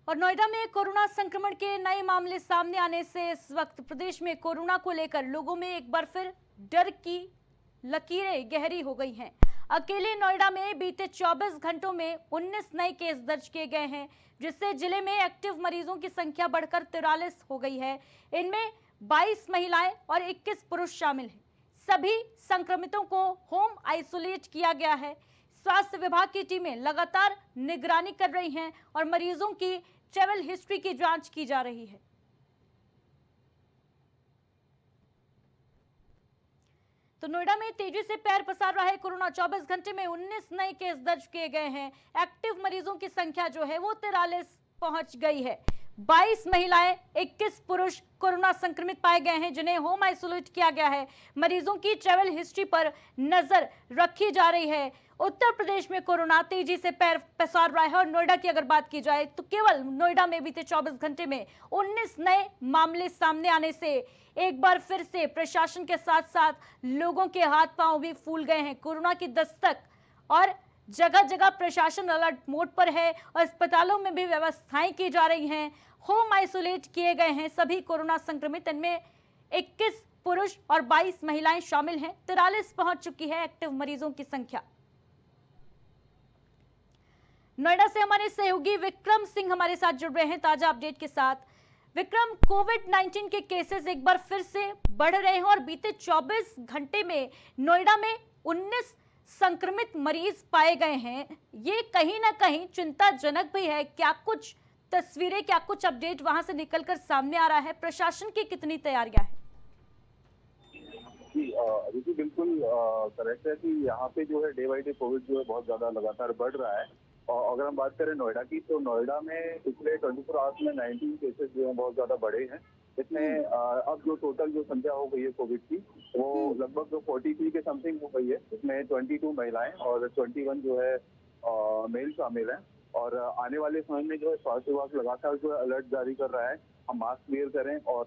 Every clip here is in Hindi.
और नोएडा में कोरोना संक्रमण के नए मामले सामने आने से इस वक्त प्रदेश में कोरोना को लेकर लोगों में एक बार फिर डर की लकीरें गहरी हो गई हैं। अकेले नोएडा में बीते 24 घंटों में 19 नए केस दर्ज किए गए हैं, जिससे जिले में एक्टिव मरीजों की संख्या बढ़कर 43 हो गई है। इनमें 22 महिलाएं और 21 पुरुष शामिल हैं। सभी संक्रमितों को होम आइसोलेट किया गया है। स्वास्थ्य विभाग की टीमें लगातार निगरानी कर रही हैं और मरीजों की ट्रैवल हिस्ट्री की जांच की जा रही है। तो नोएडा में तेजी से पैर पसार रहा है कोरोना। 24 घंटे में 19 नए केस दर्ज किए गए हैं। एक्टिव मरीजों की संख्या जो है वो 43 पहुंच गई है। 22 महिलाएं 21 पुरुष कोरोना संक्रमित पाए गए हैं, जिन्हें होम आइसोलेट किया गया है। मरीजों की ट्रैवल हिस्ट्री पर नजर रखी जा रही है। उत्तर प्रदेश में कोरोना तेजी से पैर पसार रहा है और नोएडा की अगर बात की जाए तो केवल नोएडा में बीते 24 घंटे में 19 नए मामले सामने आने से एक बार फिर से प्रशासन के साथ साथ लोगों के हाथ पांव भी फूल गए हैं। कोरोना की दस्तक और जगह जगह प्रशासन अलर्ट मोड पर है और अस्पतालों में भी व्यवस्थाएं की जा रही हैं। होम आइसोलेट किए गए हैं सभी कोरोना संक्रमित। इनमें 21 पुरुष और 22 महिलाएं शामिल हैं। 43 पहुंच चुकी है एक्टिव मरीजों की संख्या। नोएडा से हमारे सहयोगी विक्रम सिंह हमारे साथ जुड़ रहे हैं ताजा अपडेट के साथ। विक्रम, कोविड-19 के केसेस एक बार फिर से बढ़ रहे हैं और बीते 24 घंटे में नोएडा में 19 संक्रमित मरीज पाए गए हैं। ये कहीं ना कहीं चिंताजनक भी है। क्या कुछ तस्वीरें, क्या कुछ अपडेट वहां से निकलकर सामने आ रहा है? प्रशासन की कितनी तैयारियां हैं? जी रुचि बिल्कुल करेक्ट है कि यहाँ पे जो है डे बाई डे कोविड जो है बहुत ज्यादा लगातार बढ़ रहा है। और अगर हम बात करें नोएडा की, तो नोएडा में पिछले 24 आवर्स में 19 केसेस जो है बहुत ज्यादा बढ़े हैं। इसमें अब जो टोटल जो संख्या हो गई है कोविड की, वो लगभग जो 43 के समथिंग हो गई है। इसमें 22 महिलाएं और 21 जो है मेल शामिल हैं। और आने वाले समय में जो है स्वास्थ्य विभाग लगातार जो है अलर्ट जारी कर रहा है। हम मास्क वेयर करें और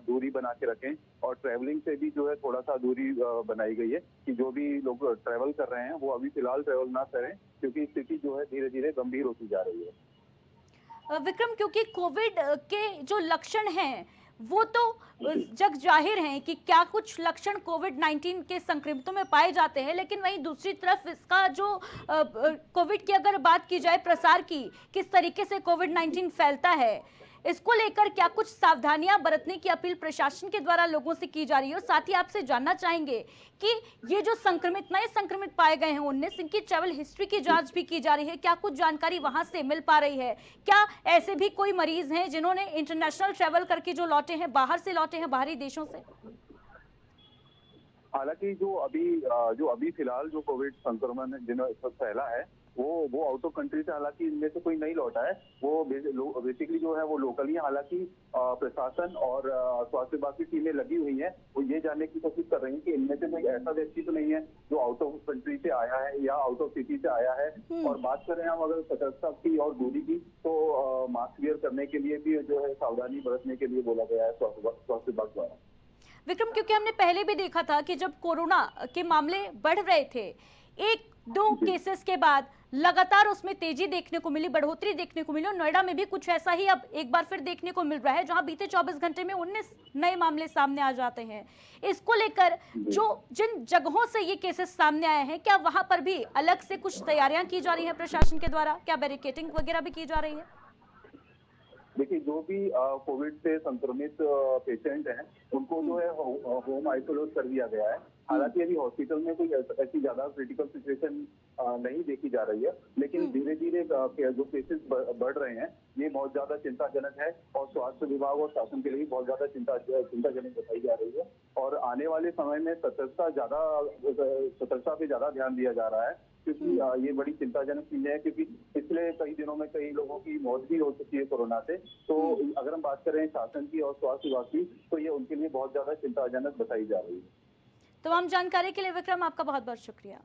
दूरी बना के रखें, और ट्रैवलिंग से भी जो है थोड़ा सा दूरी बनाई गई है कि जो भी लोग ट्रैवल कर रहे हैं वो अभी फिलहाल ट्रैवल ना करें, क्योंकि स्थिति जो है धीरे धीरे गंभीर होती जा रही है। विक्रम, क्योंकि कोविड के जो लक्षण हैं वो तो जग जाहिर हैं कि क्या कुछ लक्षण कोविड-19 के संक्रमितों में पाए जाते हैं, लेकिन वहीं दूसरी तरफ इसका जो कोविड की अगर बात की जाए प्रसार की, किस तरीके से कोविड-19 फैलता है, इसको लेकर क्या कुछ सावधानियां बरतने की अपील प्रशासन के द्वारा लोगों से की जा रही है? और साथ ही आपसे जानना चाहेंगे कि ये जो नए संक्रमित पाए गए हैं 19, इनकी ट्रैवल हिस्ट्री की जांच भी की जा रही है। क्या कुछ जानकारी वहां से मिल पा रही है? क्या ऐसे भी कोई मरीज हैं जिन्होंने इंटरनेशनल ट्रैवल करके जो लौटे हैं, बाहर से लौटे हैं, बाहरी देशों से? हालांकि जो अभी फिलहाल जो कोविड संक्रमण जिन्हों इस वक्त फैला है, वो आउट ऑफ कंट्री से, हालांकि इनमें से कोई नहीं लौटा है। वो बेसिकली जो है वो लोकली, हालांकि प्रशासन और स्वास्थ्य विभाग की टीमें लगी हुई हैं। वो ये जानने की कोशिश कर रही हैं कि इनमें से कोई ऐसा व्यक्ति तो नहीं है जो आउट ऑफ कंट्री से आया है या आउट ऑफ सिटी से आया है। और बात करें हम अगर सतर्कता की और दूरी की, तो मास्क वेयर करने के लिए भी जो है सावधानी बरतने के लिए बोला गया है स्वास्थ्य विभाग द्वारा। विक्रम, क्योंकि हमने पहले भी देखा था कि जब कोरोना के मामले बढ़ रहे थे, एक दो केसेस के बाद लगातार उसमें तेजी देखने को मिली, बढ़ोतरी देखने को मिली। और नोएडा में भी कुछ ऐसा ही अब एक बार फिर देखने को मिल रहा है, जहां बीते 24 घंटे में 19 नए मामले सामने आ जाते हैं। इसको लेकर जो जिन जगहों से ये केसेस सामने आए हैं, क्या वहां पर भी अलग से कुछ तैयारियां की जा रही है प्रशासन के द्वारा? क्या बैरिकेडिंग वगैरह भी की जा रही है? देखिए, जो भी कोविड से संक्रमित पेशेंट हैं, उनको जो है होम आइसोलेट कर दिया गया है। हालांकि अभी हॉस्पिटल में कोई ऐसी ज्यादा क्रिटिकल सिचुएशन नहीं देखी जा रही है, लेकिन धीरे धीरे जो केसेस बढ़ रहे हैं, ये बहुत ज्यादा चिंताजनक है और स्वास्थ्य विभाग और शासन के लिए बहुत ज्यादा चिंताजनक बताई जा रही है। और आने वाले समय में सतर्कता पे ज्यादा ध्यान दिया जा रहा है, क्योंकि ये बड़ी चिंताजनक चीज है। क्योंकि पिछले कई दिनों में कई लोगों की मौत भी हो चुकी है कोरोना से। तो अगर हम बात करें शासन की और स्वास्थ्य विभाग की, तो ये उनके लिए बहुत ज्यादा चिंताजनक बताई जा रही है। तमाम जानकारी के लिए विक्रम, आपका बहुत बहुत शुक्रिया।